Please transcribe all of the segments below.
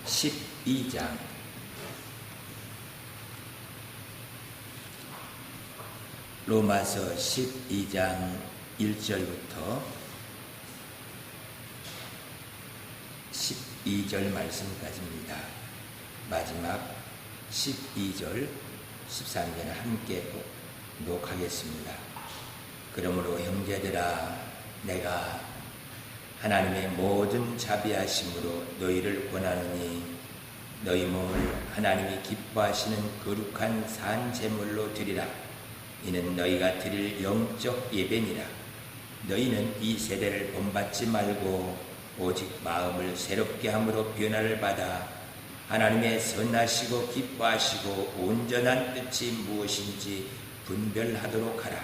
12장 로마서 12장 1절부터 12절 말씀까지입니다. 마지막 12절, 13절을 함께 독하겠습니다. 그러므로 형제들아, 내가 하나님의 모든 자비하심으로 너희를 권하노니 너희 몸을 하나님이 기뻐하시는 거룩한 산 제물로 드리라. 이는 너희가 드릴 영적 예배니라. 너희는 이 세대를 본받지 말고 오직 마음을 새롭게 함으로 변화를 받아 하나님의 선하시고 기뻐하시고 온전한 뜻이 무엇인지 분별하도록 하라.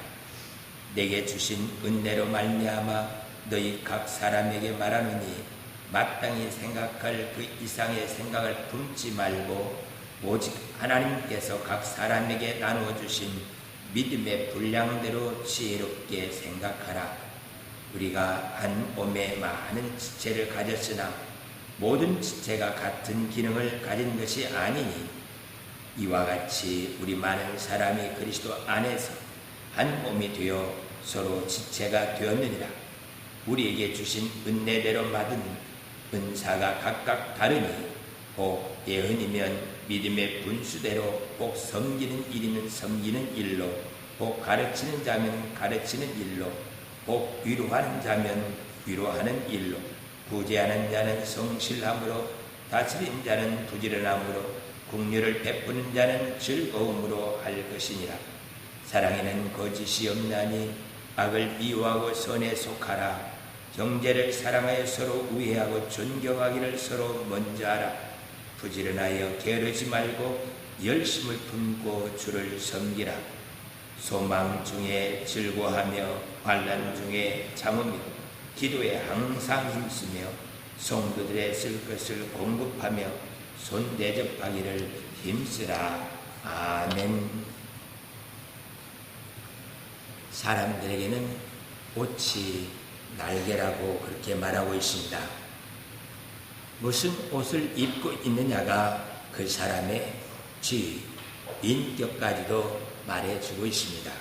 내게 주신 은혜로 말미암아 너희 각 사람에게 말하노니 마땅히 생각할 그 이상의 생각을 품지 말고 오직 하나님께서 각 사람에게 나누어 주신 믿음의 분량대로 지혜롭게 생각하라. 우리가 한 몸에 많은 지체를 가졌으나 모든 지체가 같은 기능을 가진 것이 아니니 이와 같이 우리 많은 사람이 그리스도 안에서 한 몸이 되어 서로 지체가 되었느니라. 우리에게 주신 은혜대로 받은 은사가 각각 다르니 혹 예언이면 믿음의 분수대로, 혹 섬기는 일이면 섬기는 일로, 혹 가르치는 자면 가르치는 일로, 혹 위로하는 자면 위로하는 일로, 부재하는 자는 성실함으로, 다스린 자는 부지런함으로, 긍휼을 베푸는 자는 즐거움으로 할 것이니라. 사랑에는 거짓이 없나니 악을 미워하고 선에 속하라. 형제를 사랑하여 서로 우애하고 존경하기를 서로 먼저 하라. 부지런하여 게으르지 말고 열심을 품고 주를 섬기라. 소망 중에 즐거워하며 환난 중에 참으며 기도에 항상 힘쓰며 성도들의 쓸 것을 공급하며 손 대접하기를 힘쓰라. 아멘. 사람들에게는 옷이 날개라고 그렇게 말하고 있습니다. 무슨 옷을 입고 있느냐가 그 사람의 지위, 인격까지도 말해주고 있습니다.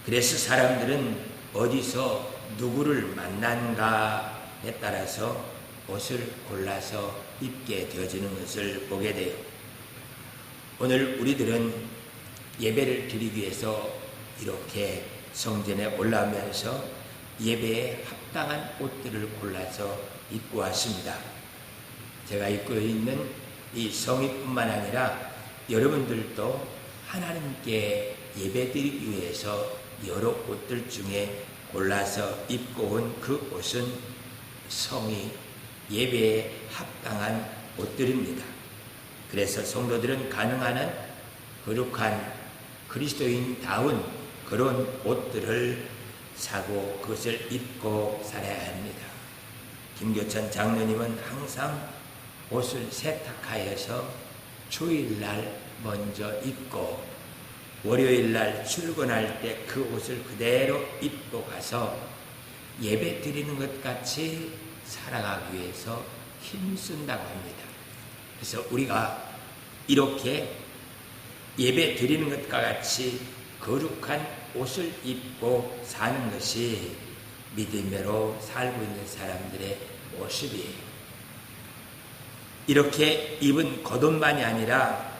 그래서 사람들은 어디서 누구를 만난가에 따라서 옷을 골라서 입게 되어지는 것을 보게 돼요. 오늘 우리들은 예배를 드리기 위해서 이렇게 성전에 올라오면서 예배에 합당한 옷들을 골라서 입고 왔습니다. 제가 입고 있는 이 성의뿐만 아니라 여러분들도 하나님께 예배드리기 위해서 여러 옷들 중에 골라서 입고 온 그 옷은 성의, 예배에 합당한 옷들입니다. 그래서 성도들은 가능한 한 거룩한 그리스도인다운 그런 옷들을 사고 그것을 입고 살아야 합니다. 김교천 장로님은 항상 옷을 세탁하여서 주일날 먼저 입고 월요일날 출근할 때 그 옷을 그대로 입고 가서 예배 드리는 것 같이 살아가기 위해서 힘쓴다고 합니다. 그래서 우리가 이렇게 예배 드리는 것과 같이 거룩한 옷을 입고 사는 것이 믿음으로 살고 있는 사람들의 모습이에요. 이렇게 입은 겉옷만이 아니라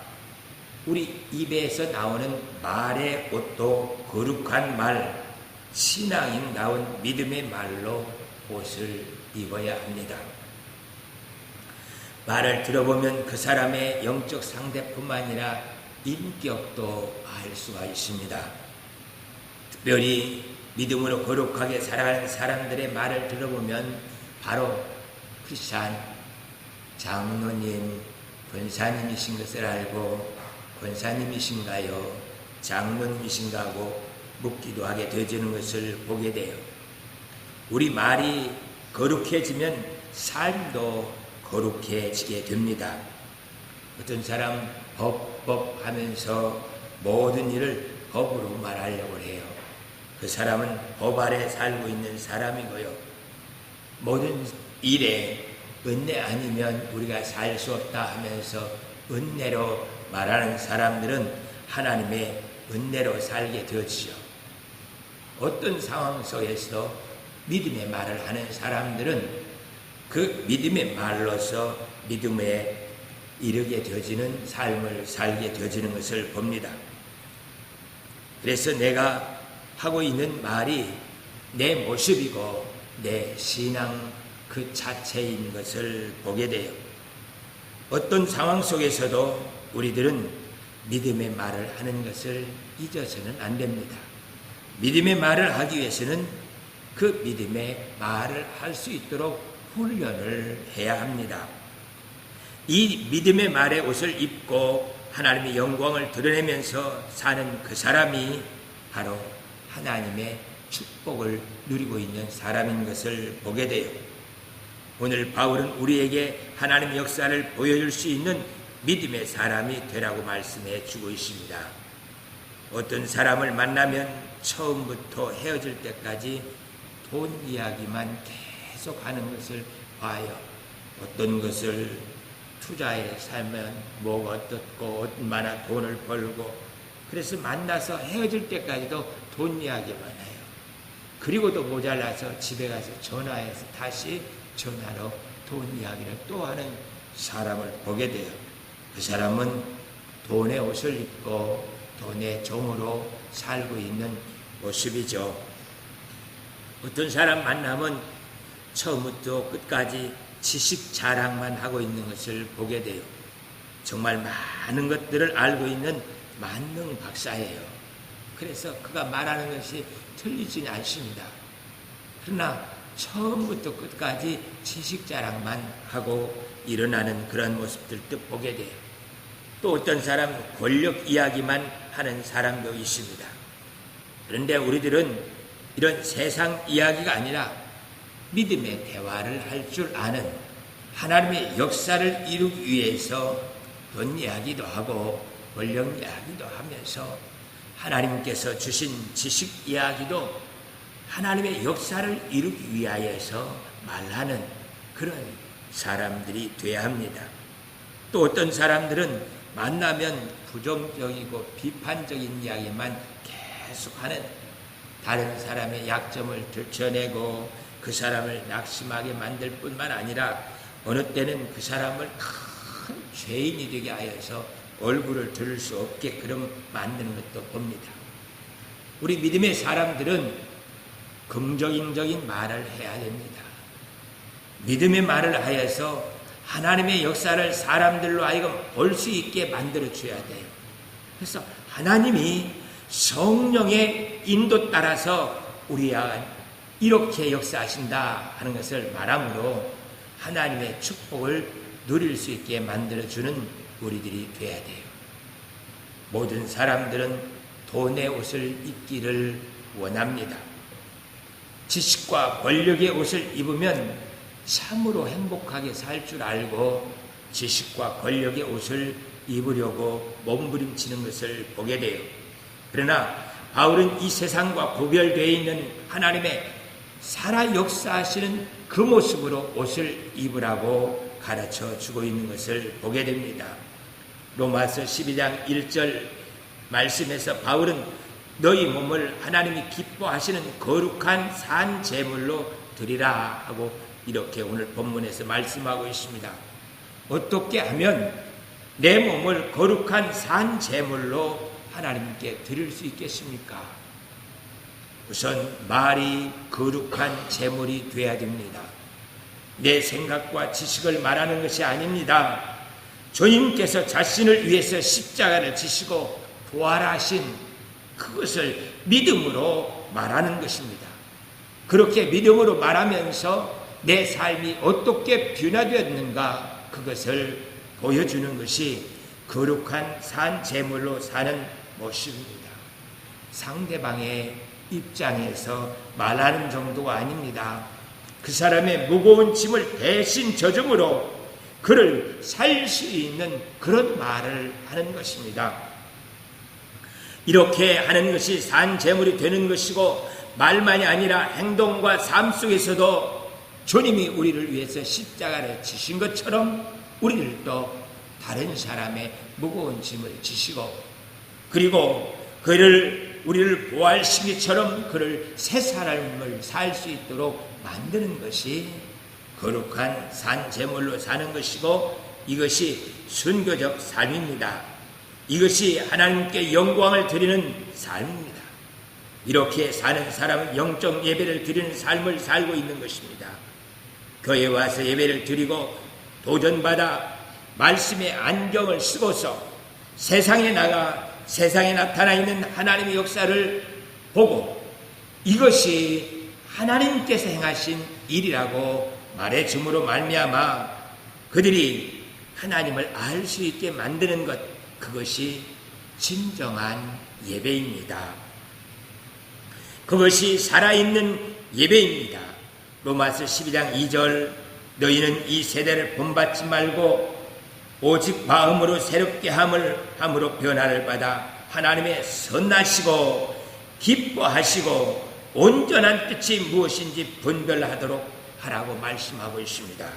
우리 입에서 나오는 말의 옷도 거룩한 말, 신앙인 나온 믿음의 말로 옷을 입어야 합니다. 말을 들어보면 그 사람의 영적 상태뿐만 아니라 인격도 알 수가 있습니다. 특별히 믿음으로 거룩하게 살아가는 사람들의 말을 들어보면 바로 크리스찬 장로님, 권사님이신 것을 알고 권사님이신가요? 장로님이신가 하고 묻기도 하게 되어지는 것을 보게 돼요. 우리 말이 거룩해지면 삶도 거룩해지게 됩니다. 어떤 사람 법 하면서 모든 일을 법으로 말하려고 해요. 그 사람은 법 아래 살고 있는 사람이고요. 모든 일에 은혜 아니면 우리가 살 수 없다 하면서 은혜로 말하는 사람들은 하나님의 은혜로 살게 되었지요. 어떤 상황 속에서 믿음의 말을 하는 사람들은 그 믿음의 말로서 믿음에 이르게 되어지는 삶을 살게 되어지는 것을 봅니다. 그래서 내가 하고 있는 말이 내 모습이고 내 신앙 그 자체인 것을 보게 돼요. 어떤 상황 속에서도 우리들은 믿음의 말을 하는 것을 잊어서는 안 됩니다. 믿음의 말을 하기 위해서는 그 믿음의 말을 할 수 있도록 훈련을 해야 합니다. 이 믿음의 말의 옷을 입고 하나님의 영광을 드러내면서 사는 그 사람이 바로 하나님의 축복을 누리고 있는 사람인 것을 보게 돼요. 오늘 바울은 우리에게 하나님의 역사를 보여줄 수 있는 믿음의 사람이 되라고 말씀해 주고 있습니다. 어떤 사람을 만나면 처음부터 헤어질 때까지 돈 이야기만 계속 하는 것을 봐요. 어떤 것을 투자에 살면 뭐가 어떻고 얼마나 돈을 벌고, 그래서 만나서 헤어질 때까지도 돈 이야기만 해요. 그리고도 모자라서 집에 가서 전화해서 다시 전화로 돈 이야기를 또 하는 사람을 보게 돼요. 그 사람은 돈의 옷을 입고 돈의 종으로 살고 있는 모습이죠. 어떤 사람 만나면 처음부터 끝까지 지식 자랑만 하고 있는 것을 보게 돼요. 정말 많은 것들을 알고 있는 만능 박사예요. 그래서 그가 말하는 것이 틀리지는 않습니다. 그러나 처음부터 끝까지 지식 자랑만 하고 일어나는 그런 모습들도 보게 돼요. 또 어떤 사람은 권력 이야기만 하는 사람도 있습니다. 그런데 우리들은 이런 세상 이야기가 아니라 믿음의 대화를 할 줄 아는, 하나님의 역사를 이루기 위해서 돈 이야기도 하고 권력 이야기도 하면서 하나님께서 주신 지식 이야기도 하나님의 역사를 이루기 위하여서 말하는 그런 사람들이 되어야 합니다. 또 어떤 사람들은 만나면 부정적이고 비판적인 이야기만 계속하는, 다른 사람의 약점을 들춰내고 그 사람을 낙심하게 만들 뿐만 아니라 어느 때는 그 사람을 큰 죄인이 되게 하여서 얼굴을 들을 수 없게끔 만드는 것도 봅니다. 우리 믿음의 사람들은 긍정적인 말을 해야 됩니다. 믿음의 말을 하여서 하나님의 역사를 사람들로 하여금 볼 수 있게 만들어 줘야 돼요. 그래서 하나님이 성령의 인도 따라서 우리야 이렇게 역사하신다 하는 것을 말함으로 하나님의 축복을 누릴 수 있게 만들어주는 우리들이 되어야 돼요. 모든 사람들은 돈의 옷을 입기를 원합니다. 지식과 권력의 옷을 입으면 참으로 행복하게 살 줄 알고 지식과 권력의 옷을 입으려고 몸부림치는 것을 보게 돼요. 그러나 바울은 이 세상과 구별되어 있는 하나님의 살아 역사하시는 그 모습으로 옷을 입으라고 가르쳐 주고 있는 것을 보게 됩니다. 로마서 12장 1절 말씀에서 바울은 너희 몸을 하나님이 기뻐하시는 거룩한 산 제물로 드리라 하고 이렇게 오늘 본문에서 말씀하고 있습니다. 어떻게 하면 내 몸을 거룩한 산 제물로 하나님께 드릴 수 있겠습니까? 우선 말이 거룩한 제물이 되어야 됩니다. 내 생각과 지식을 말하는 것이 아닙니다. 주님께서 자신을 위해서 십자가를 지시고 부활하신 그것을 믿음으로 말하는 것입니다. 그렇게 믿음으로 말하면서 내 삶이 어떻게 변화되었는가 그것을 보여주는 것이 거룩한 산 제물로 사는 모습입니다. 상대방의 입장에서 말하는 정도가 아닙니다. 그 사람의 무거운 짐을 대신 져줌으로 그를 살 수 있는 그런 말을 하는 것입니다. 이렇게 하는 것이 산 제물이 되는 것이고 말만이 아니라 행동과 삶 속에서도 주님이 우리를 위해서 십자가를 지신 것처럼 우리를 또 다른 사람의 무거운 짐을 지시고, 그리고 우리를 부활시키처럼 그를 새 삶을 살 수 있도록 만드는 것이 거룩한 산 제물로 사는 것이고, 이것이 순교적 삶입니다. 이것이 하나님께 영광을 드리는 삶입니다. 이렇게 사는 사람은 영적 예배를 드리는 삶을 살고 있는 것입니다. 교회에 와서 예배를 드리고 도전받아 말씀의 안경을 쓰고서 세상에 나가 세상에 나타나 있는 하나님의 역사를 보고 이것이 하나님께서 행하신 일이라고 말해줌으로 말미암아 그들이 하나님을 알 수 있게 만드는 것, 그것이 진정한 예배입니다. 그것이 살아있는 예배입니다. 로마서 12장 2절, 너희는 이 세대를 본받지 말고 오직 마음으로 새롭게 함으로 변화를 받아 하나님의 선하시고 기뻐하시고 온전한 뜻이 무엇인지 분별하도록 하라고 말씀하고 있습니다.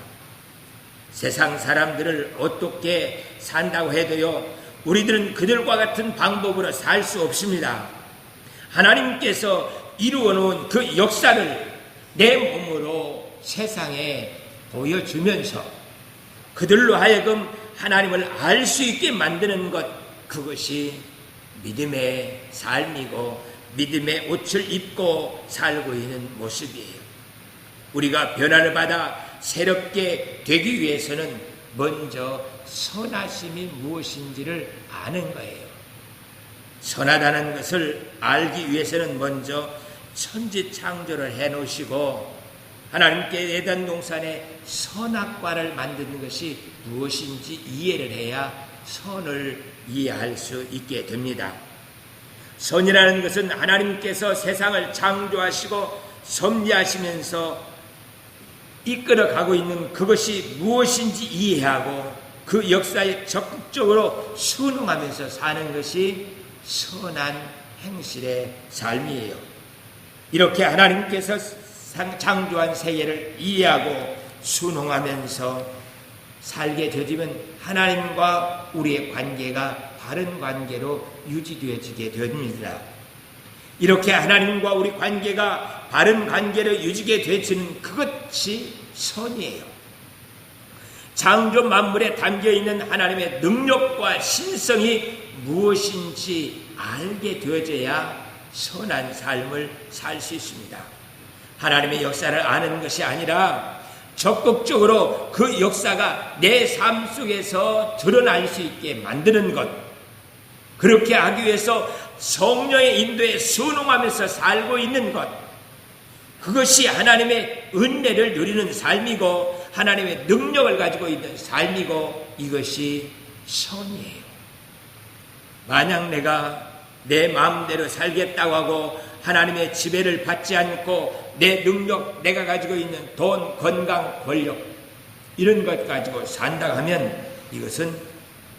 세상 사람들을 어떻게 산다고 해도요, 우리들은 그들과 같은 방법으로 살 수 없습니다. 하나님께서 이루어 놓은 그 역사를 내 몸으로 세상에 보여주면서 그들로 하여금 하나님을 알 수 있게 만드는 것, 그것이 믿음의 삶이고 믿음의 옷을 입고 살고 있는 모습이에요. 우리가 변화를 받아 새롭게 되기 위해서는 먼저 선하심이 무엇인지를 아는 거예요. 선하다는 것을 알기 위해서는 먼저 천지 창조를 해놓으시고 하나님께 에덴 동산에 선악과를 만드는 것이 무엇인지 이해를 해야 선을 이해할 수 있게 됩니다. 선이라는 것은 하나님께서 세상을 창조하시고 섭리하시면서 이끌어가고 있는 그것이 무엇인지 이해하고 그 역사에 적극적으로 순응하면서 사는 것이 선한 행실의 삶이에요. 이렇게 하나님께서 창조한 세계를 이해하고 순응하면서 살게 되지면 하나님과 우리의 관계가 바른 관계로 유지되어지게 됩니다. 이렇게 하나님과 우리 관계가 바른 관계로 유지게 되지는 그것이 선이에요. 창조 만물에 담겨있는 하나님의 능력과 신성이 무엇인지 알게 되어져야 선한 삶을 살 수 있습니다. 하나님의 역사를 아는 것이 아니라 적극적으로 그 역사가 내 삶 속에서 드러날 수 있게 만드는 것, 그렇게 하기 위해서 성령의 인도에 순응하면서 살고 있는 것, 그것이 하나님의 은혜를 누리는 삶이고 하나님의 능력을 가지고 있는 삶이고 이것이 선이에요. 만약 내가 내 마음대로 살겠다고 하고 하나님의 지배를 받지 않고 내 능력, 내가 가지고 있는 돈, 건강, 권력 이런 것 가지고 산다고 하면 이것은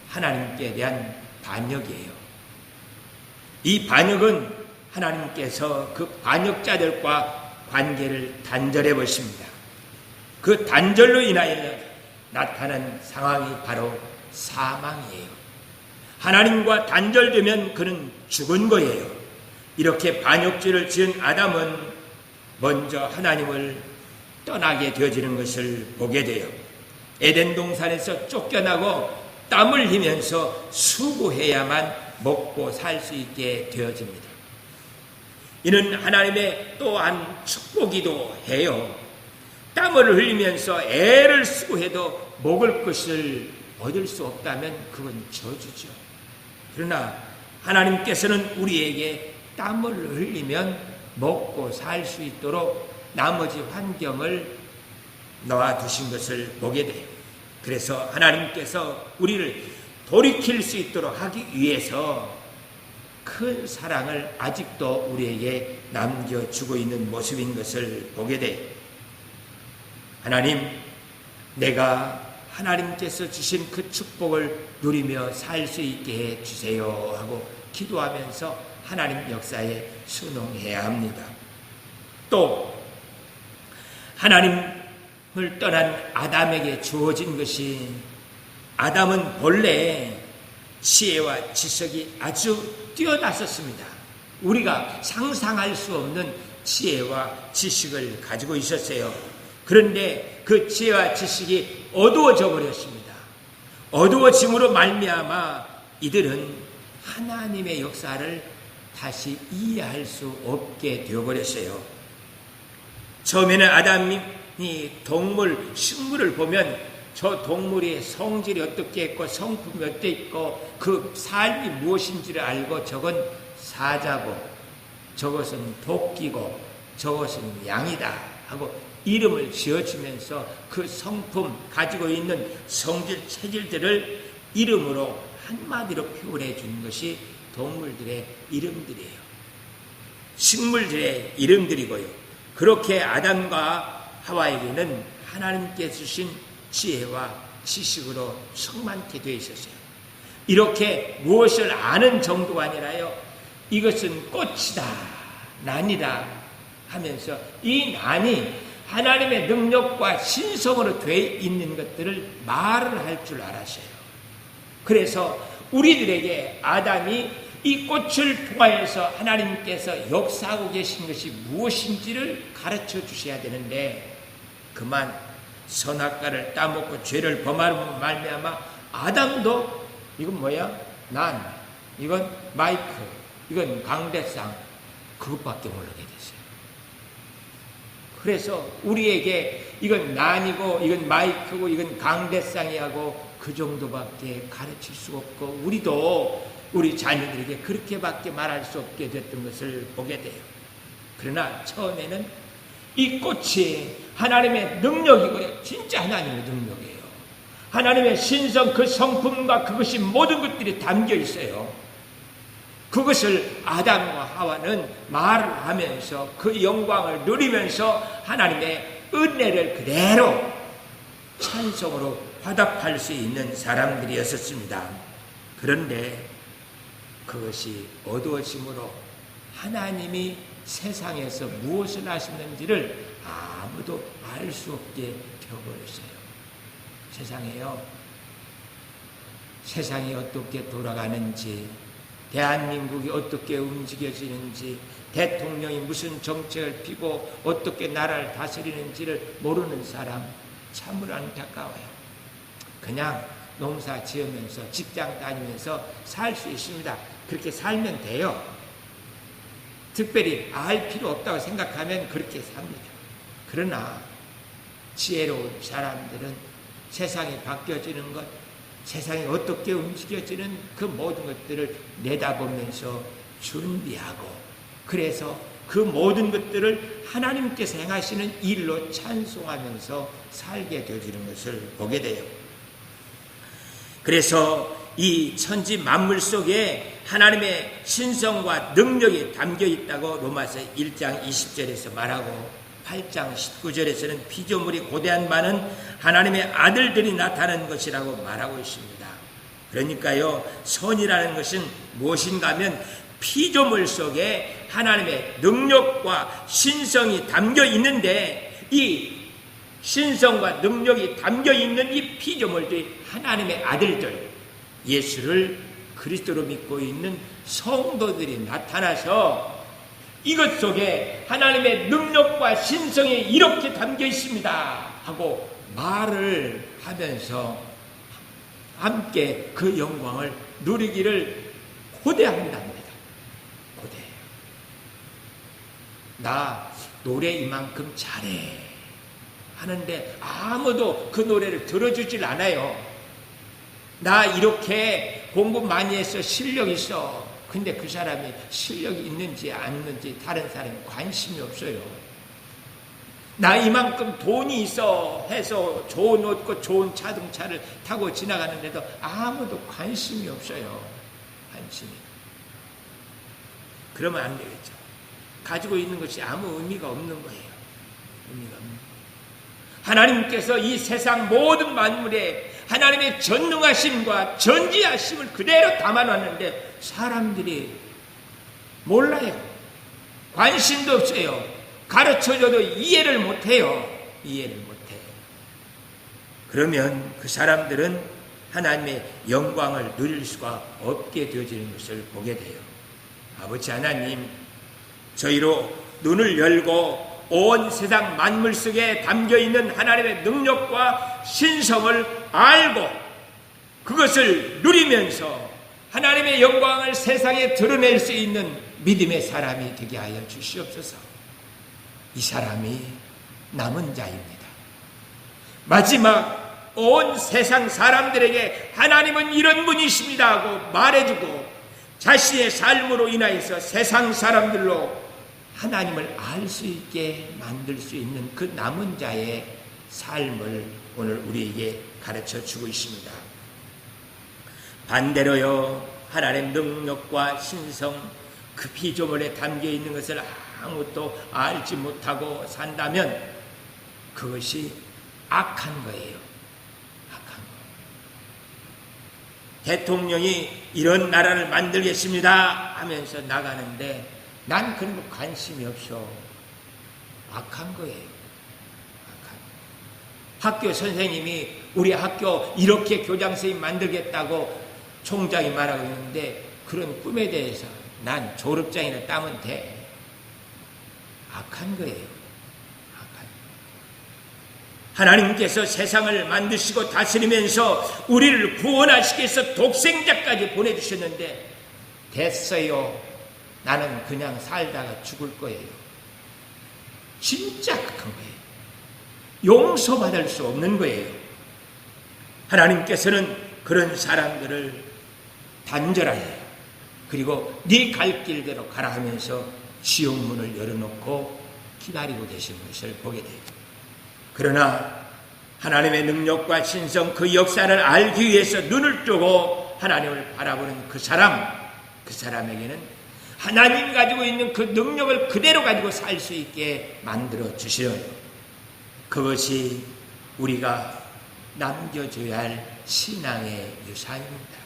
하나님께 대한 반역이에요. 이 반역은 하나님께서 그 반역자들과 관계를 단절해 보십니다. 그 단절로 인하여 나타난 상황이 바로 사망이에요. 하나님과 단절되면 그는 죽은 거예요. 이렇게 반역죄를 지은 아담은 먼저 하나님을 떠나게 되어지는 것을 보게 돼요. 에덴 동산에서 쫓겨나고 땀을 흘리면서 수고해야만 먹고 살 수 있게 되어집니다. 이는 하나님의 또한 축복이기도 해요. 땀을 흘리면서 애를 쓰고 해도 먹을 것을 얻을 수 없다면 그건 저주죠. 그러나 하나님께서는 우리에게 땀을 흘리면 먹고 살 수 있도록 나머지 환경을 놓아두신 것을 보게 돼요. 그래서 하나님께서 우리를 돌이킬 수 있도록 하기 위해서 큰 사랑을 아직도 우리에게 남겨주고 있는 모습인 것을 보게 돼요. 하나님, 내가 하나님께서 주신 그 축복을 누리며 살 수 있게 해주세요 하고 기도하면서 하나님 역사에 순응해야 합니다. 또 하나님 떠난 아담에게 주어진 것이, 아담은 본래 지혜와 지식이 아주 뛰어났었습니다. 우리가 상상할 수 없는 지혜와 지식을 가지고 있었어요. 그런데 그 지혜와 지식이 어두워져 버렸습니다. 어두워짐으로 말미암아 이들은 하나님의 역사를 다시 이해할 수 없게 되어버렸어요. 처음에는 아담이 동물, 식물을 보면 저 동물의 성질이 어떻게 있고 성품이 어떻게 있고 그 삶이 무엇인지를 알고 저건 사자고 저것은 토끼고 저것은 양이다 하고 이름을 지어주면서 그 성품 가지고 있는 성질 체질들을 이름으로 한마디로 표현해 주는 것이 동물들의 이름들이에요. 식물들의 이름들이고요. 그렇게 아담과 하와에게는 하나님께 주신 지혜와 지식으로 충만케 되어 있었어요. 이렇게 무엇을 아는 정도가 아니라요, 이것은 꽃이다, 난이다 하면서 이 난이 하나님의 능력과 신성으로 되어 있는 것들을 말을 할 줄 알았어요. 그래서 우리들에게 아담이 이 꽃을 통하여서 하나님께서 역사하고 계신 것이 무엇인지를 가르쳐 주셔야 되는데, 그만 선악과를 따먹고 죄를 범하는 말미암아 아담도 이건 뭐야? 난, 이건 마이크, 이건 강대상, 그것밖에 모르게 됐어요. 그래서 우리에게 이건 난이고 이건 마이크고 이건 강대상이하고 그 정도밖에 가르칠 수가 없고, 우리도 우리 자녀들에게 그렇게밖에 말할 수 없게 됐던 것을 보게 돼요. 그러나 처음에는 이 꽃이 하나님의 능력이고요, 진짜 하나님의 능력이에요. 하나님의 신성, 그 성품과 그것이 모든 것들이 담겨 있어요. 그것을 아담과 하와는 말을 하면서 그 영광을 누리면서 하나님의 은혜를 그대로 찬송으로 화답할 수 있는 사람들이었습니다. 그런데 그것이 어두워짐으로 하나님이 세상에서 무엇을 하시는지를 아무도 알 수 없게 되어버렸어요. 세상에요, 세상이 어떻게 돌아가는지, 대한민국이 어떻게 움직여지는지, 대통령이 무슨 정책을 피고 어떻게 나라를 다스리는지를 모르는 사람 참으로 안타까워요. 그냥 농사 지으면서 직장 다니면서 살 수 있습니다. 그렇게 살면 돼요. 특별히 알 필요 없다고 생각하면 그렇게 삽니다. 그러나 지혜로운 사람들은 세상이 바뀌어지는 것, 세상이 어떻게 움직여지는 그 모든 것들을 내다보면서 준비하고, 그래서 그 모든 것들을 하나님께서 행하시는 일로 찬송하면서 살게 되어지는 것을 보게 돼요. 그래서 이 천지 만물 속에 하나님의 신성과 능력이 담겨 있다고 로마서 1장 20절에서 말하고, 8장 19절에서는 피조물이 고대한 바는 하나님의 아들들이 나타나는 것이라고 말하고 있습니다. 그러니까요, 선이라는 것은 무엇인가 하면 피조물 속에 하나님의 능력과 신성이 담겨 있는데, 이 신성과 능력이 담겨 있는 이 피조물들이 하나님의 아들들, 예수를 그리스도로 믿고 있는 성도들이 나타나서 이것 속에 하나님의 능력과 신성이 이렇게 담겨 있습니다 하고 말을 하면서 함께 그 영광을 누리기를 고대한답니다. 고대해요. 나 노래 이만큼 잘해 하는데 아무도 그 노래를 들어주질 않아요. 나 이렇게 공부 많이 해서 실력 있어. 근데 그 사람이 실력이 있는지 안 있는지 다른 사람이 관심이 없어요. 나 이만큼 돈이 있어 해서 좋은 옷 입고 좋은 자동차를 타고 지나가는데도 아무도 관심이 없어요. 관심이. 그러면 안 되겠죠. 가지고 있는 것이 아무 의미가 없는 거예요. 의미가 없는 거예요. 하나님께서 이 세상 모든 만물에 하나님의 전능하심과 전지하심을 그대로 담아놨는데 사람들이 몰라요. 관심도 없어요. 가르쳐줘도 이해를 못해요. 이해를 못해요. 그러면 그 사람들은 하나님의 영광을 누릴 수가 없게 되어지는 것을 보게 돼요. 아버지 하나님, 저희로 눈을 열고 온 세상 만물 속에 담겨있는 하나님의 능력과 신성을 알고 그것을 누리면서 하나님의 영광을 세상에 드러낼 수 있는 믿음의 사람이 되게 하여 주시옵소서. 이 사람이 남은 자입니다. 마지막 온 세상 사람들에게 하나님은 이런 분이십니다 하고 말해주고 자신의 삶으로 인하여서 세상 사람들로 하나님을 알 수 있게 만들 수 있는 그 남은 자의 삶을 오늘 우리에게 가르쳐 주고 있습니다. 반대로요, 하나님의 능력과 신성, 그 피조물에 담겨 있는 것을 아무것도 알지 못하고 산다면 그것이 악한 거예요. 악한 거. 대통령이 이런 나라를 만들겠습니다 하면서 나가는데 난 그런 거 관심이 없어. 악한 거예요. 악한 거. 학교 선생님이 우리 학교 이렇게 교장선생님 만들겠다고 총장이 말하고 있는데 그런 꿈에 대해서 난 졸업장이나 따면 돼. 악한 거예요. 악한. 하나님께서 세상을 만드시고 다스리면서 우리를 구원하시기 위해서 독생자까지 보내주셨는데 됐어요. 나는 그냥 살다가 죽을 거예요. 진짜 악한 거예요. 용서받을 수 없는 거예요. 하나님께서는 그런 사람들을 단절하여요. 그리고 네 갈 길대로 가라 하면서 지옥문을 열어놓고 기다리고 계신 것을 보게 돼요. 그러나 하나님의 능력과 신성 그 역사를 알기 위해서 눈을 뜨고 하나님을 바라보는 그 사람에게는 하나님이 가지고 있는 그 능력을 그대로 가지고 살 수 있게 만들어 주시려요. 그것이 우리가 남겨줘야 할 신앙의 유산입니다.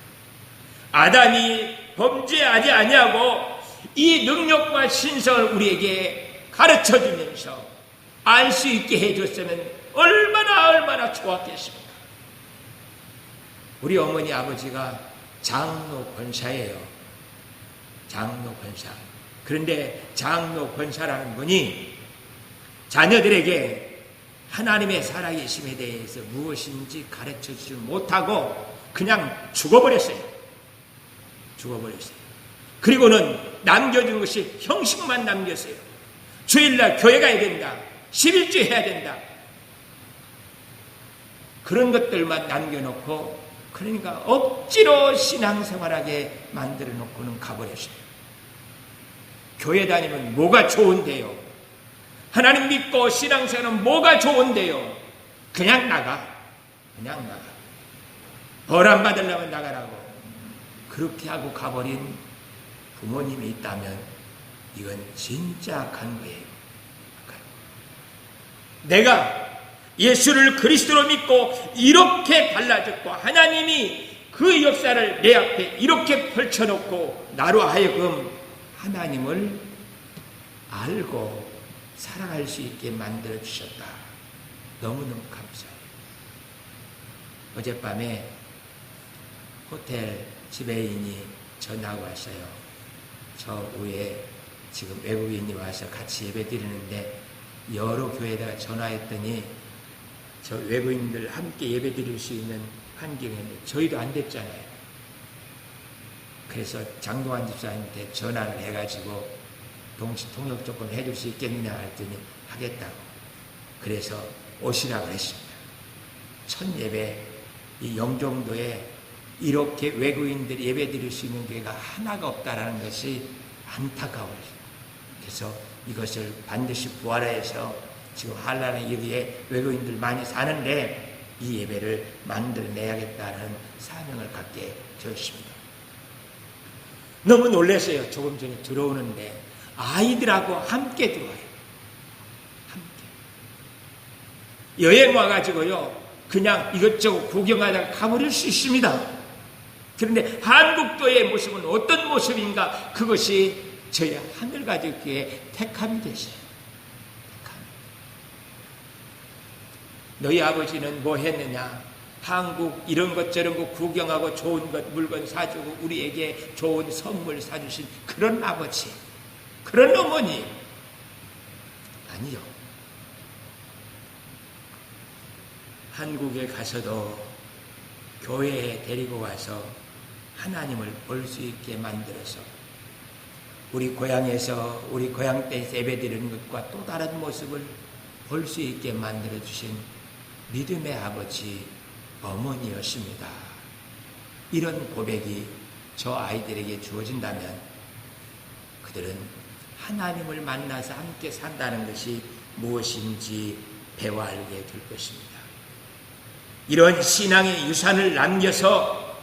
아담이 범죄하지 아니하고 이 능력과 신성을 우리에게 가르쳐주면서 알 수 있게 해줬으면 얼마나 좋았겠습니까? 우리 어머니 아버지가 장로 권사예요. 장로 권사. 그런데 장로 권사라는 분이 자녀들에게 하나님의 살아계심에 대해서 무엇인지 가르쳐주지 못하고 그냥 죽어버렸어요. 그리고는 남겨준 것이 형식만 남겼어요. 주일날 교회 가야 된다. 11조 해야 된다. 그런 것들만 남겨놓고 그러니까 억지로 신앙생활하게 만들어 놓고는 가버렸어요. 교회 다니면 뭐가 좋은데요? 하나님 믿고 신앙생활은 뭐가 좋은데요? 그냥 나가. 벌 안 받으려면 나가라고. 그렇게 하고 가버린 부모님이 있다면 이건 진짜 악한 거예요. 내가 예수를 그리스도로 믿고 이렇게 달라졌고 하나님이 그 역사를 내 앞에 이렇게 펼쳐놓고 나로 하여금 하나님을 알고 살아갈 수 있게 만들어주셨다. 너무너무 감사해요. 어젯밤에 호텔 지배인이 전화가 왔어요. 저 위에 지금 외국인이 와서 같이 예배 드리는데 여러 교회에다가 전화했더니 저 외국인들 함께 예배 드릴 수 있는 환경인데 저희도 안 됐잖아요. 그래서 장동환 집사님한테 전화를 해가지고 동시 통역 조건 해줄 수 있겠느냐 했더니 하겠다고. 그래서 오시라고 했습니다. 첫 예배 이 영종도에 이렇게 외국인들이 예배 드릴 수 있는 교회가 하나가 없다라는 것이 안타까워요. 그래서 이것을 반드시 부활해서 지금 한란의 이후에 외국인들 많이 사는데 이 예배를 만들어내야겠다는 사명을 갖게 되었습니다. 너무 놀랐어요. 조금 전에 들어오는데 아이들하고 함께 들어와요. 함께. 여행 와가지고요. 그냥 이것저것 구경하다가 가버릴 수 있습니다. 그런데 한국교회의 모습은 어떤 모습인가? 그것이 저희 하늘가족교회의 택함이 되세요. 너희 아버지는 뭐 했느냐? 한국 이런 것 저런 것 구경하고 좋은 것 물건 사주고 우리에게 좋은 선물 사주신 그런 아버지, 그런 어머니 아니요. 한국에 가서도 교회에 데리고 와서 하나님을 볼 수 있게 만들어서 우리 고향에서 우리 고향 때 예배드리는 것과 또 다른 모습을 볼 수 있게 만들어주신 믿음의 아버지, 어머니였습니다. 이런 고백이 저 아이들에게 주어진다면 그들은 하나님을 만나서 함께 산다는 것이 무엇인지 배워 알게 될 것입니다. 이런 신앙의 유산을 남겨서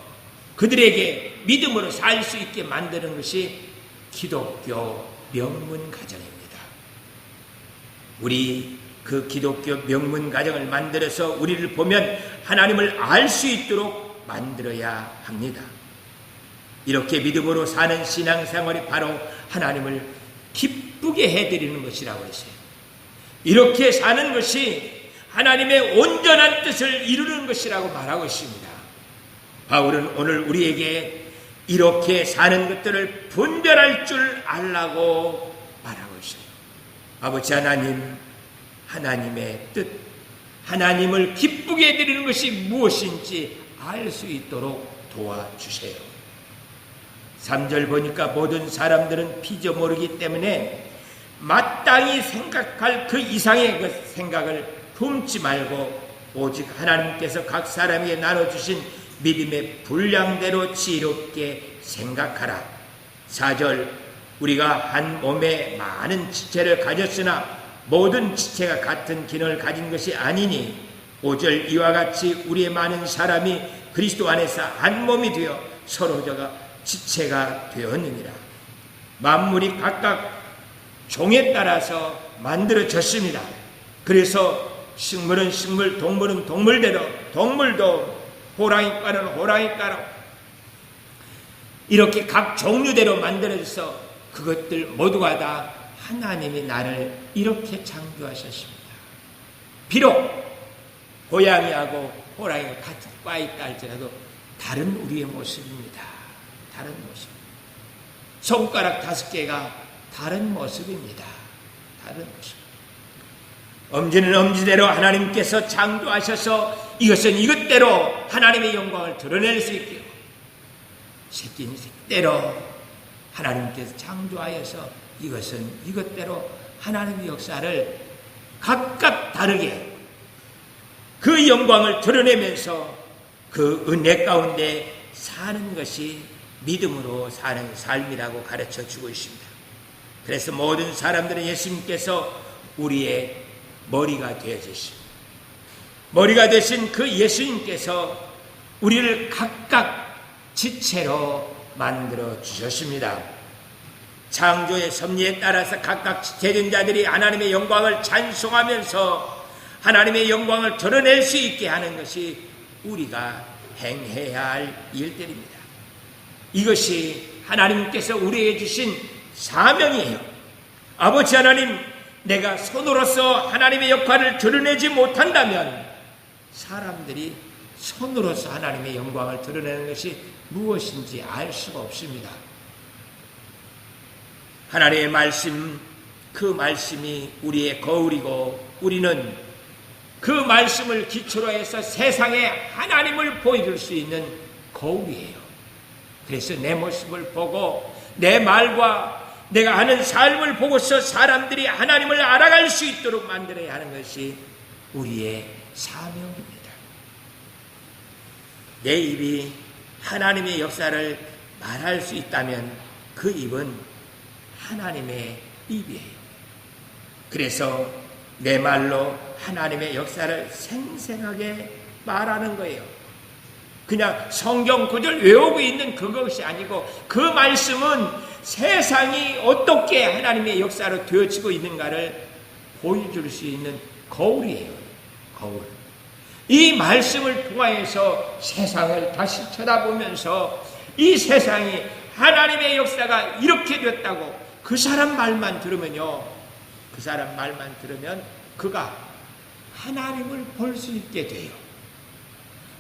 그들에게 믿음으로 살 수 있게 만드는 것이 기독교 명문 가정입니다. 우리 그 기독교 명문 가정을 만들어서 우리를 보면 하나님을 알 수 있도록 만들어야 합니다. 이렇게 믿음으로 사는 신앙생활이 바로 하나님을 기쁘게 해드리는 것이라고 했어요. 이렇게 사는 것이 하나님의 온전한 뜻을 이루는 것이라고 말하고 있습니다. 바울은 오늘 우리에게 이렇게 사는 것들을 분별할 줄 알라고 말하고 있어요. 아버지 하나님, 하나님의 뜻, 하나님을 기쁘게 해드리는 것이 무엇인지 알 수 있도록 도와주세요. 3절 보니까 모든 사람들은 피조물이기 때문에 마땅히 생각할 그 이상의 그 생각을 품지 말고 오직 하나님께서 각 사람에게 나눠주신 믿음의 분량대로 지혜롭게 생각하라. 4절 우리가 한 몸에 많은 지체를 가졌으나 모든 지체가 같은 기능을 가진 것이 아니니 5절 이와 같이 우리의 많은 사람이 그리스도 안에서 한 몸이 되어 서로가 지체가 되었느니라. 만물이 각각 종에 따라서 만들어졌습니다. 그래서 식물은 식물, 동물은 동물대로, 동물도 호랑이과는 호랑이과로 이렇게 각 종류대로 만들어져서 그것들 모두가 다 하나님이 나를 이렇게 창조하셨습니다. 비록 고양이하고 호랑이가 같은 과에 있다 할지라도 다른 우리의 모습입니다. 다른 모습. 손가락 5개가 다른 모습입니다. 다른 모습. 엄지는 엄지대로 하나님께서 창조하셔서 이것은 이것대로 하나님의 영광을 드러낼 수 있게, 새끼는 새끼대로 하나님께서 창조하여서 이것은 이것대로 하나님의 역사를 각각 다르게 그 영광을 드러내면서 그 은혜 가운데 사는 것이 믿음으로 사는 삶이라고 가르쳐 주고 있습니다. 그래서 모든 사람들은 예수님께서 우리의 머리가 되어주십니다. 머리가 되신 그 예수님께서 우리를 각각 지체로 만들어 주셨습니다. 창조의 섭리에 따라서 각각 지체된 자들이 하나님의 영광을 찬송하면서 하나님의 영광을 드러낼 수 있게 하는 것이 우리가 행해야 할 일들입니다. 이것이 하나님께서 우리에게 주신 사명이에요. 아버지 하나님, 내가 손으로서 하나님의 역할을 드러내지 못한다면 사람들이 손으로서 하나님의 영광을 드러내는 것이 무엇인지 알 수가 없습니다. 하나님의 말씀, 그 말씀이 우리의 거울이고 우리는 그 말씀을 기초로 해서 세상에 하나님을 보여줄 수 있는 거울이에요. 그래서 내 모습을 보고 내 말과 내가 하는 삶을 보고서 사람들이 하나님을 알아갈 수 있도록 만들어야 하는 것이 우리의 사명입니다. 내 입이 하나님의 역사를 말할 수 있다면 그 입은 하나님의 입이에요. 그래서 내 말로 하나님의 역사를 생생하게 말하는 거예요. 그냥 성경 구절 외우고 있는 그것이 아니고 그 말씀은 세상이 어떻게 하나님의 역사로 되어지고 있는가를 보여줄 수 있는 거울이에요. 거울. 이 말씀을 통하여서 세상을 다시 쳐다보면서 이 세상이 하나님의 역사가 이렇게 됐다고 그 사람 말만 들으면요. 그 사람 말만 들으면 그가 하나님을 볼 수 있게 돼요.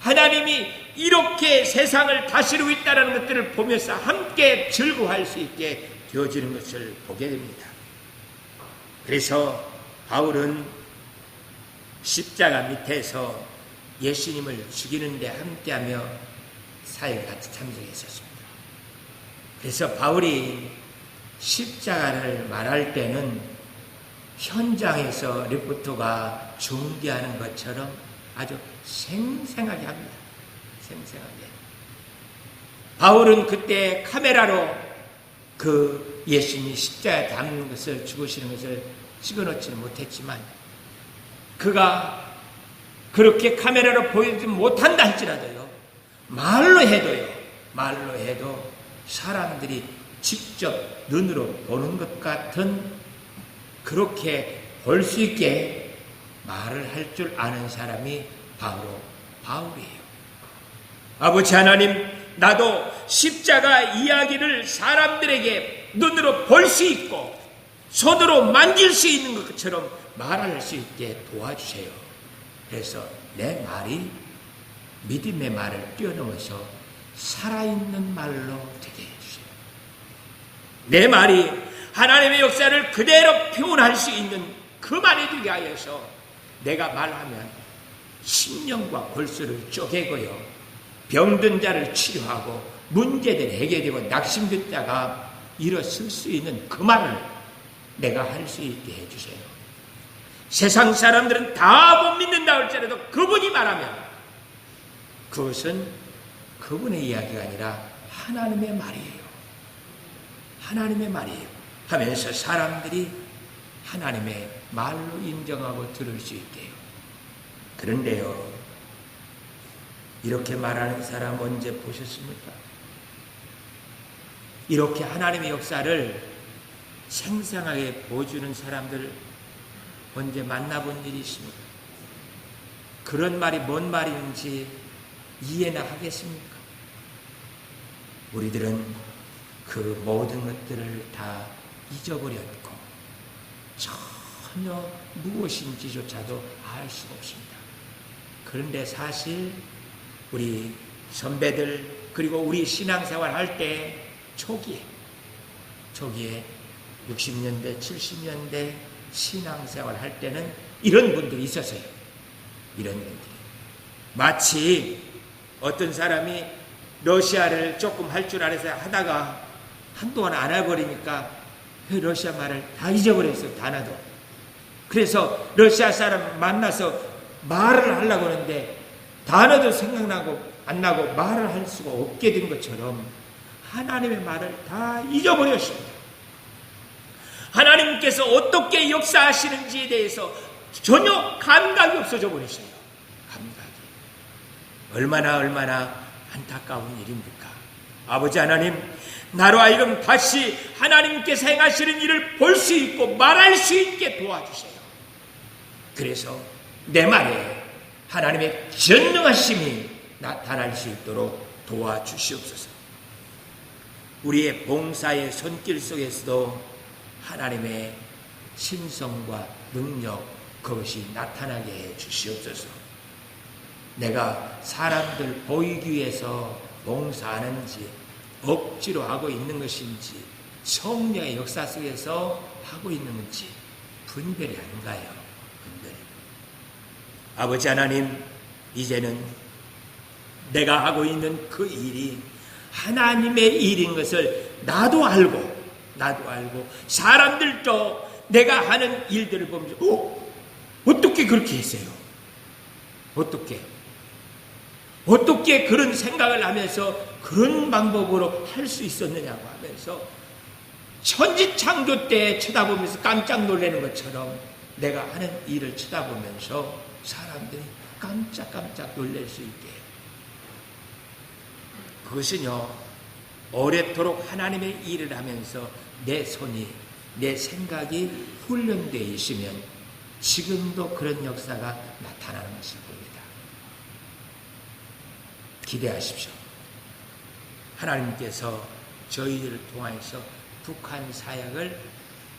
하나님이 이렇게 세상을 다스리고 있다는 것들을 보면서 함께 즐거워할 수 있게 되어지는 것을 보게 됩니다. 그래서 바울은 십자가 밑에서 예수님을 죽이는데 함께하며 사역에 같이 참석했었습니다. 그래서 바울이 십자가를 말할 때는 현장에서 리포터가 중계하는 것처럼 아주 생생하게 합니다. 생생하게. 바울은 그때 카메라로 그 예수님이 십자가에 담는 것을, 죽으시는 것을 찍어놓지는 못했지만, 그가 그렇게 카메라로 보여주지 못한다 할지라도요, 말로 해도 사람들이 직접 눈으로 보는 것 같은, 그렇게 볼 수 있게 말을 할 줄 아는 사람이 바로 바울이에요. 아버지 하나님, 나도 십자가 이야기를 사람들에게 눈으로 볼 수 있고 손으로 만질 수 있는 것처럼 말할 수 있게 도와주세요. 그래서 내 말이 믿음의 말을 뛰어넘어서 살아있는 말로 되게 해주세요. 내 말이 하나님의 역사를 그대로 표현할 수 있는 그 말이 되게 하여서 내가 말하면 심령과 골수를 쪼개고요, 병든 자를 치료하고 문제들 해결되고 낙심된 자가 일어설 수 있는 그 말을 내가 할 수 있게 해주세요. 세상 사람들은 다 못 믿는다 할지라도 그분이 말하면 그것은 그분의 이야기가 아니라 하나님의 말이에요. 하나님의 말이에요 하면서 사람들이 하나님의 말로 인정하고 들을 수 있게요. 그런데요, 이렇게 말하는 사람 언제 보셨습니까? 이렇게 하나님의 역사를 생생하게 보여주는 사람들 언제 만나본 일이 있습니까? 그런 말이 뭔 말인지 이해나 하겠습니까? 우리들은 그 모든 것들을 다 잊어버렸고 전혀 무엇인지조차도 알 수가 없습니다. 그런데 사실 우리 선배들, 그리고 우리 신앙생활 할 때 초기에 60년대, 70년대 신앙생활 할 때는 이런 분들이 있었어요. 이런 분들이. 마치 어떤 사람이 러시아를 조금 할 줄 알아서 하다가 한동안 안 해버리니까 러시아 말을 다 잊어버렸어요. 단어도. 그래서 러시아 사람 만나서 말을 하려고 하는데 단어도 생각나고 안 나고 말을 할 수가 없게 된 것처럼 하나님의 말을 다 잊어버렸습니다. 하나님께서 어떻게 역사하시는지에 대해서 전혀 감각이 없어져 버렸어요. 감각이. 얼마나 안타까운 일입니까? 아버지 하나님, 나로 하여금 다시 하나님께서 행하시는 일을 볼 수 있고 말할 수 있게 도와주세요. 그래서 내 말에 하나님의 전능하심이 나타날 수 있도록 도와주시옵소서. 우리의 봉사의 손길 속에서도 하나님의 신성과 능력, 그것이 나타나게 해 주시옵소서. 내가 사람들 보이기 위해서 봉사하는지 억지로 하고 있는 것인지 성령의 역사 속에서 하고 있는 건지 분별이 안 가요. 분별이. 아버지 하나님, 이제는 내가 하고 있는 그 일이 하나님의 일인 것을 나도 알고 사람들도 내가 하는 일들을 보면서 어떻게 그렇게 했어요? 어떻게 그런 생각을 하면서 그런 방법으로 할 수 있었느냐고 하면서 천지창조 때 쳐다보면서 깜짝 놀라는 것처럼 내가 하는 일을 쳐다보면서 사람들이 깜짝 놀랄 수 있게 해요. 그것은요, 오래도록 하나님의 일을 하면서 내 손이, 내 생각이 훈련되어 있으면 지금도 그런 역사가 나타나는 것을 봅니다. 기대하십시오. 하나님께서 저희들을 통해서 북한 사역을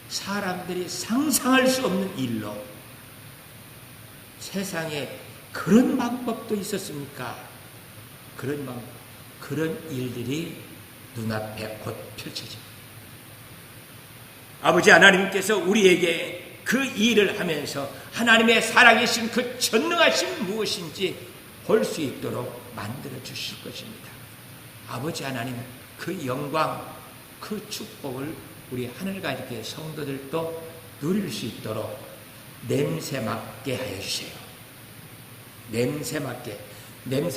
사람들이 상상할 수 없는 일로 세상에 그런 방법도 있었습니까? 그런 일들이 눈앞에 곧 펼쳐집니다. 아버지 하나님께서 우리에게 그 일을 하면서 하나님의 살아계신 그 전능하신 무엇인지 볼 수 있도록 만들어 주실 것입니다. 아버지 하나님 그 영광, 그 축복을 우리 하늘가족의 성도들도 누릴 수 있도록 냄새 맡게 하여 주세요. 냄새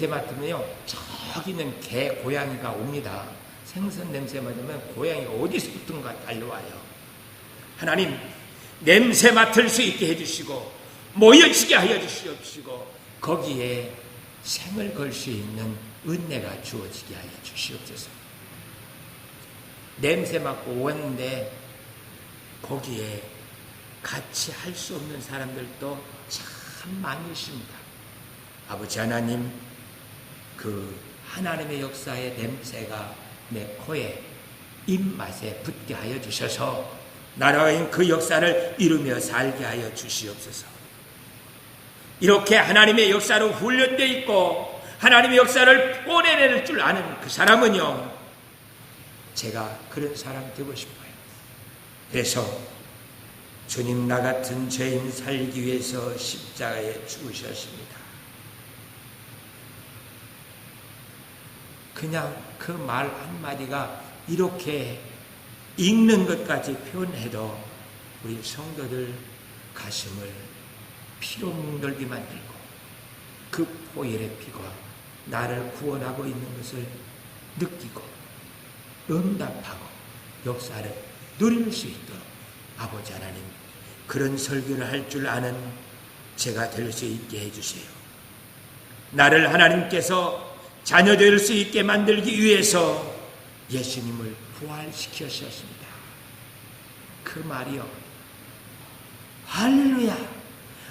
맡으면요, 저기 있는 개, 고양이가 옵니다. 생선 냄새 맡으면 고양이가 어디서부턴가 달려와요. 하나님, 냄새 맡을 수 있게 해주시고 모여지게 하여 주시옵시고 거기에 생을 걸 수 있는 은혜가 주어지게 하여 주시옵소서. 냄새 맡고 오는데 거기에 같이 할 수 없는 사람들도 참 많이 있습니다. 아버지 하나님, 그 하나님의 역사의 냄새가 내 코에 입맛에 붙게 하여 주셔서 나라의 그 역사를 이루며 살게 하여 주시옵소서. 이렇게 하나님의 역사로 훈련되어 있고 하나님의 역사를 뽐내낼 줄 아는 그 사람은요, 제가 그런 사람 되고 싶어요. 그래서 주님 나 같은 죄인 살기 위해서 십자가에 죽으셨습니다. 그냥 그 말 한마디가 이렇게 읽는 것까지 표현해도 우리 성도들 가슴을 피로 뭉들게 만들고 그 보혈의 피가 나를 구원하고 있는 것을 느끼고 응답하고 역사를 누릴 수 있도록 아버지 하나님 그런 설교를 할 줄 아는 제가 될 수 있게 해주세요. 나를 하나님께서 자녀 될 수 있게 만들기 위해서 예수님을 부활시키셨습니다. 그 말이요, 할렐루야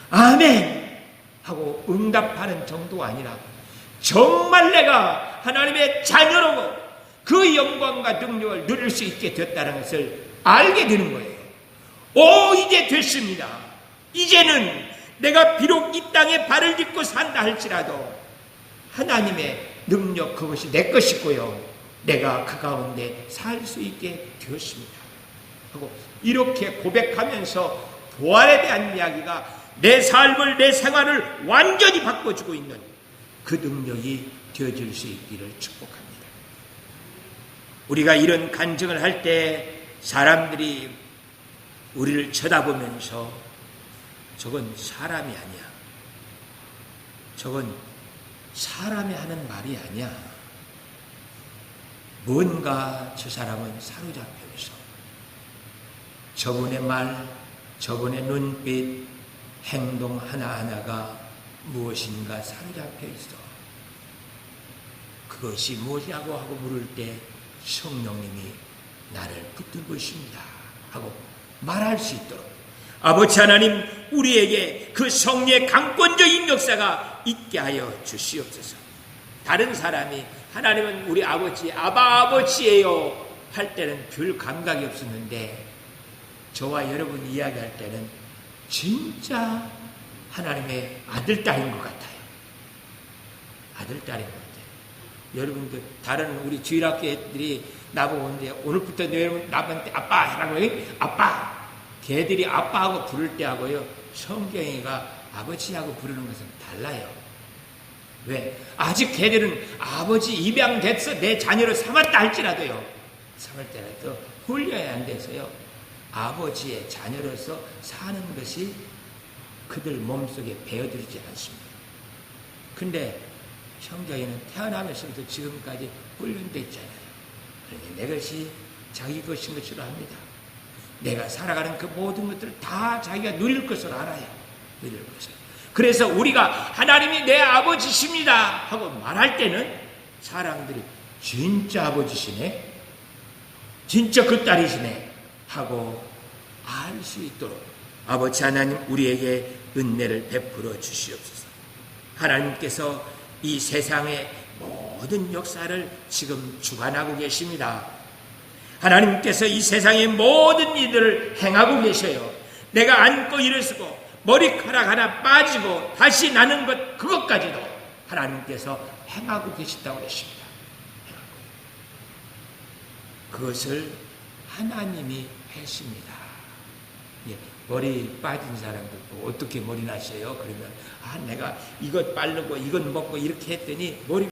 아멘 하고 응답하는 정도가 아니라 정말 내가 하나님의 자녀로 그 영광과 능력을 누릴 수 있게 됐다는 것을 알게 되는 거예요. 오, 이제 됐습니다. 이제는 내가 비록 이 땅에 발을 딛고 산다 할지라도 하나님의 능력 그것이 내 것이고요, 내가 그 가운데 살 수 있게 되었습니다 하고 이렇게 고백하면서 부활에 대한 이야기가 내 삶을, 내 생활을 완전히 바꿔주고 있는 그 능력이 되어질 수 있기를 축복합니다. 우리가 이런 간증을 할 때 사람들이 우리를 쳐다보면서 저건 사람이 아니야, 저건 사람이 하는 말이 아니야, 뭔가 저 사람은 사로잡혀 있어, 저분의 말, 저분의 눈빛, 행동 하나하나가 무엇인가 사로잡혀 있어. 그것이 무엇이라고 하고 물을 때 성령님이 나를 붙들고 있습니다 하고 말할 수 있도록 아버지 하나님 우리에게 그 성령의 강권적인 역사가 있게 하여 주시옵소서. 다른 사람이 하나님은 우리 아버지, 아버지예요 할 때는 별 감각이 없었는데 저와 여러분이 이야기할 때는 진짜 하나님의 아들, 딸인 것 같아요. 아들, 딸인 것 같아요. 여러분들, 다른 우리 주일학교 애들이 나보고 오는데 오늘부터 여러분 나한테 아빠 하라고 해요. 아빠. 걔들이 아빠하고 부를 때하고요, 성경이가 아버지하고 부르는 것은 달라요. 왜? 아직 걔들은 아버지 입양됐어 내 자녀를 삼았다 할지라도요, 삼을 때라도 훈련이 안 돼서요, 아버지의 자녀로서 사는 것이 그들 몸속에 배어들지 않습니다. 근데 성경에는 태어나면서부터 지금까지 훈련되어 있잖아요. 그러니 내 것이 자기 것인 것으로 합니다. 내가 살아가는 그 모든 것들을 다 자기가 누릴 것을 알아요. 누릴 것을. 그래서 우리가 하나님이 내 아버지십니다 하고 말할 때는 사람들이 진짜 아버지시네, 진짜 그 딸이시네 하고 알 수 있도록 아버지 하나님 우리에게 은혜를 베풀어 주시옵소서. 하나님께서 이 세상의 모든 역사를 지금 주관하고 계십니다. 하나님께서 이 세상의 모든 일들을 행하고 계셔요. 내가 앉고 일어서고 머리카락 하나 빠지고 다시 나는 것, 그것까지도 하나님께서 행하고 계시다고 그랬습니다. 그것을 하나님이 했습니다. 예, 머리 빠진 사람들 어떻게 머리 나셔요? 그러면 내가 이것 바르고 이것 먹고 이렇게 했더니 머리